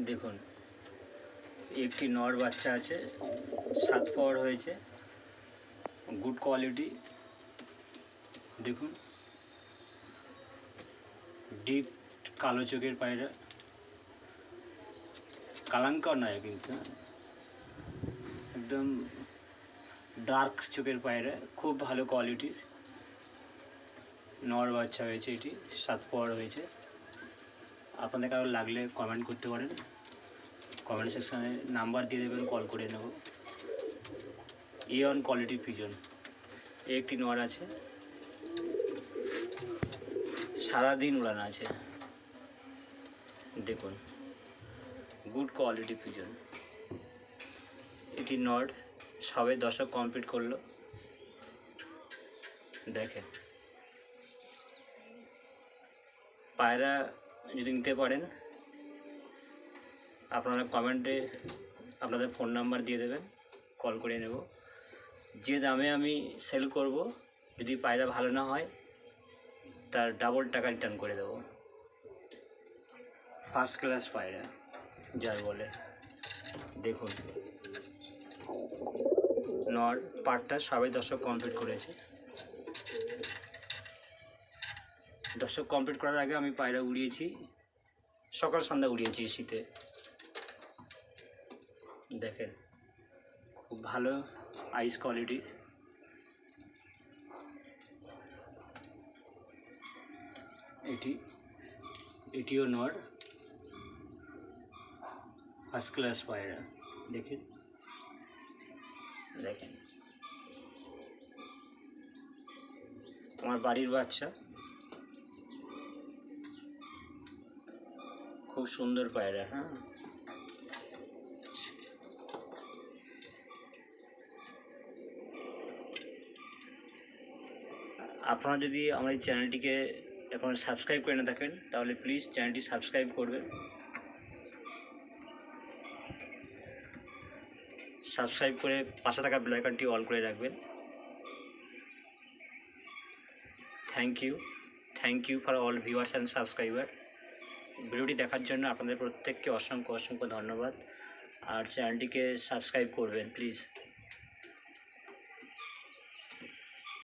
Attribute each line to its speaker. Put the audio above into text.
Speaker 1: দেখুন একটি নর বাচ্চা আছে, 7 পাওয়ার হয়েছে, গুড কোয়ালিটি। দেখুন ডিপ কালো চোখের পায়রা, কালাঙ্কাও নয় কিন্তু, একদম ডার্ক চোখের পায়রা, খুব ভালো কোয়ালিটির নর বাচ্চা হয়েছে। এটি 7 পাওয়ার হয়েছে। আপনাদের কারো লাগলে কমেন্ট করতে পারেন, কমেন্ট সেকশানে নাম্বার দিয়ে দেবেন, কল করে নেব। A1 quality pigeon. একটি নর আছে, সারাদিন উড়ান আছে। দেখুন গুড কোয়ালিটি পিজন। এটি নর, সবে দশক কমপ্লিট করলো। দেখেন পায়রা যদি নিতে পারেন আপনারা কমেন্টে আপনাদের ফোন নাম্বার দিয়ে দেবেন, কল করে নেব। যে দামে আমি সেল করব, যদি পায়রা ভালো না হয় তার ডাবল টাকা রিটার্ন করে দেব। ফার্স্ট ক্লাস পায়রা যার বলে। দেখুন নর পাটটা সবাই দশক কমপ্লিট করেছে। দশক কমপ্লিট করার আগে আমি পায়রা উড়িয়েছি, সকাল সন্ধ্যা উড়িয়েছি শীতে। দেখেন খুব ভালো আইস কোয়ালিটি। এটিও নর, ফার্স্ট ক্লাস পায়রা। দেখেন আমার বাড়ির বাচ্চা, খুব সুন্দর পায়রা। হ্যাঁ, আপনারা যদি আমার এই চ্যানেলটিকে এখন সাবস্ক্রাইব করে না থাকেন তাহলে প্লিজ চ্যানেলটি সাবস্ক্রাইব করবেন। সাবস্ক্রাইব করে পাশে থাকা বেল আইকনটি অল করে রাখবেন। Thank you for all viewers and subscriber. ভিডিওটি দেখার জন্য আপনাদের প্রত্যেককে অসংখ্য ধন্যবাদ। আর চ্যানেলটিকে সাবস্ক্রাইব করবেন প্লিজ।